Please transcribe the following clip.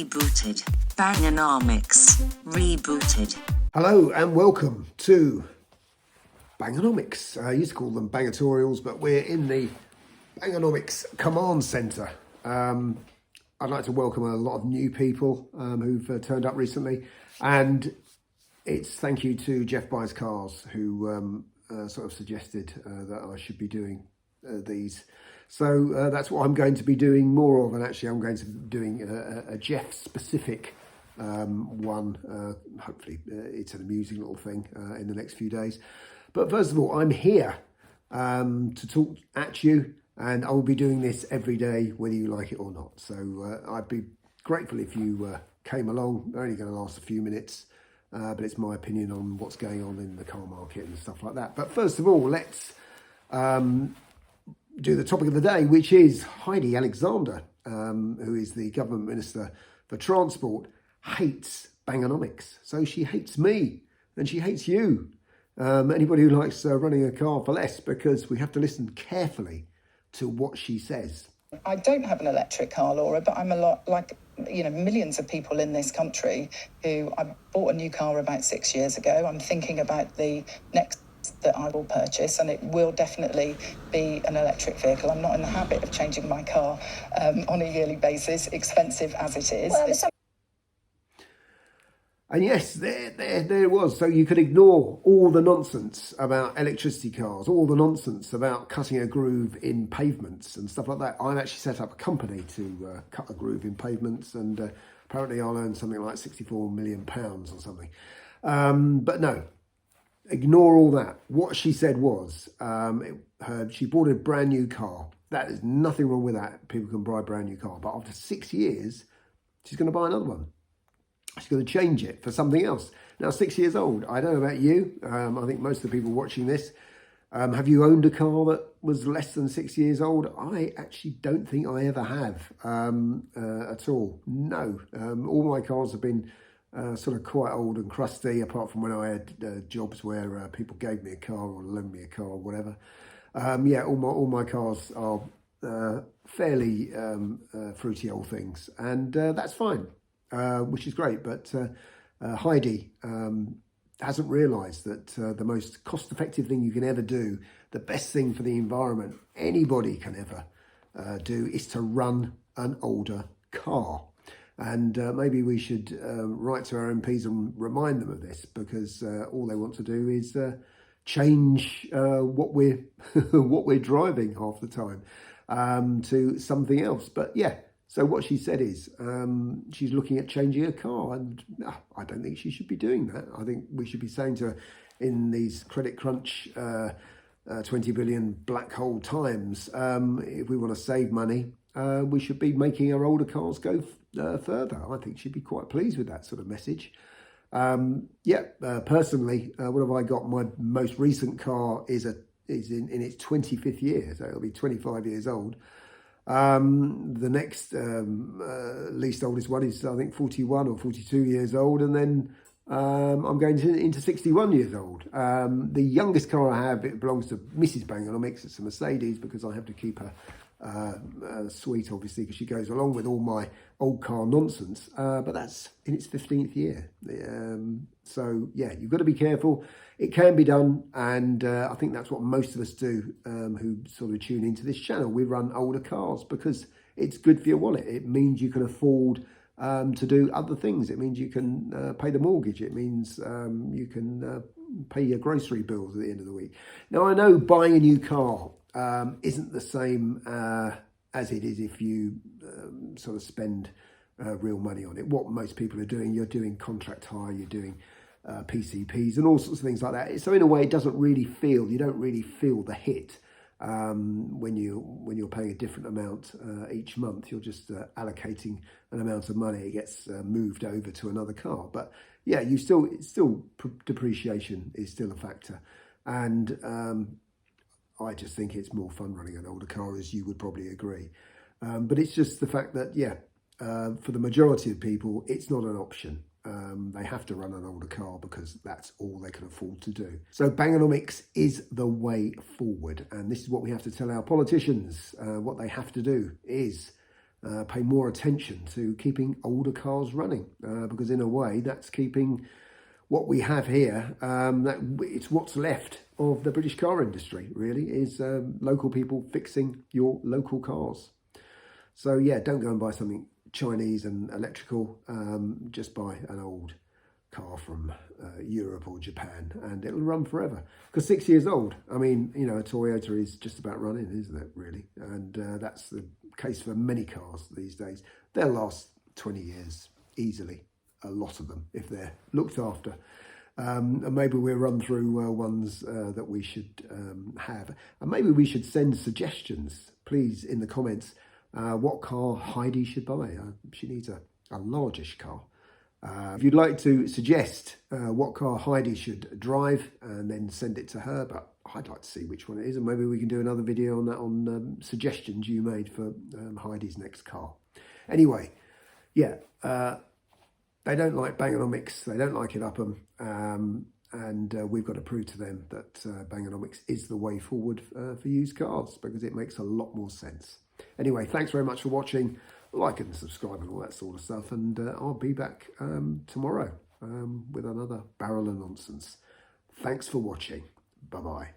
Rebooted. Bangernomics. Rebooted. Hello and welcome to Bangernomics. I used to call them Bangatorials, but we're in the Bangernomics Command Centre. I'd like to welcome a lot of new people who've turned up recently, and it's thank you to Jeff Buys Cars who sort of suggested that I should be doing these. So that's what I'm going to be doing more of, and actually I'm going to be doing a Jeff specific one. Hopefully it's an amusing little thing in the next few days. But first of all, I'm here to talk at you, and I will be doing this every day, whether you like it or not. So I'd be grateful if you came along. They're only going to last a few minutes, but it's my opinion on what's going on in the car market and stuff like that. But first of all, let's do the topic of the day, which is Heidi Alexander, who is the Government Minister for Transport, hates Bangernomics. So she hates me and she hates you. Anybody who likes running a car for less, because we have to listen carefully to what she says. I don't have an electric car, Laura, but I'm a lot like, millions of people in this country who I bought a new car about 6 years ago. I'm thinking about the next that I will purchase, and it will definitely be an electric vehicle. I'm not in the habit of changing my car on a yearly basis, expensive as it is. And yes, there it was. So you could ignore all the nonsense about electricity cars, all the nonsense about cutting a groove in pavements and stuff like that. I've actually set up a company to cut a groove in pavements, and apparently I'll earn something like £64 million or something. But no, ignore all that. What she said was she bought a brand new car. That is nothing wrong with that. People can buy a brand new car. But after 6 years, she's going to buy another one. She's going to change it for something else. Now, 6 years old. I don't know about you. I think most of the people watching this, have you owned a car that was less than 6 years old? I actually don't think I ever have at all. No. All my cars have been sort of quite old and crusty, apart from when I had jobs where people gave me a car or loaned me a car or whatever. All my cars are fairly fruity old things, and that's fine. Which is great, but Heidi hasn't realised that the most cost-effective thing you can ever do, the best thing for the environment anybody can ever do, is to run an older car. And maybe we should write to our MPs and remind them of this, because all they want to do is change what we're what we're driving half the time to something else. But yeah. So what she said is she's looking at changing her car, and I don't think she should be doing that. I think we should be saying to her, in these credit crunch 20 billion black hole times, if we want to save money, we should be making our older cars go further. I think she'd be quite pleased with that sort of message. Personally, what have I got? My most recent car is in its 25th year, so it'll be 25 years old. The next least oldest one is, I think, 41 or 42 years old, and then I'm going into 61 years old. The youngest car I have, it belongs to Mrs. Bangernomics. It's a Mercedes, because I have to keep her sweet, obviously, because she goes along with all my old car nonsense. But that's in its 15th year. So yeah, you've got to be careful. It can be done, and I think that's what most of us do who sort of tune into this channel. We run older cars because it's good for your wallet. It means you can afford to do other things. It means you can pay the mortgage. It means you can pay your grocery bills at the end of the week. Now, I know buying a new car isn't the same as it is if you sort of spend real money on it. What most people are doing, you're doing contract hire, you're doing PCPs and all sorts of things like that. So in a way, it doesn't really feel, you don't really feel the hit when you're paying a different amount each month. You're just allocating an amount of money. It gets moved over to another car. But yeah, depreciation is still a factor. And I just think it's more fun running an older car, as you would probably agree. But it's just the fact that, for the majority of people, it's not an option. They have to run an older car because that's all they can afford to do. So Bangernomics is the way forward. And this is what we have to tell our politicians. What they have to do is pay more attention to keeping older cars running, because in a way that's keeping what we have here, it's what's left of the British car industry, really, is local people fixing your local cars. So yeah, don't go and buy something Chinese and electrical, just buy an old car from Europe or Japan, and it'll run forever. Because 6 years old, I mean, you know, a Toyota is just about running, isn't it, really? And that's the case for many cars these days. They'll last 20 years easily, a lot of them, if they're looked after. And maybe we'll run through ones that we should have. And maybe we should send suggestions, please, in the comments, what car Heidi should buy. She needs a largish car. If you'd like to suggest what car Heidi should drive, and then send it to her, but I'd like to see which one it is, and maybe we can do another video on that, on suggestions you made for Heidi's next car. Anyway, yeah, they don't like Bangernomics, they don't like it Upham, and we've got to prove to them that Bangernomics is the way forward for used cars, because it makes a lot more sense. Anyway, thanks very much for watching. Like and subscribe and all that sort of stuff, and I'll be back tomorrow with another barrel of nonsense. Thanks for watching. Bye-bye.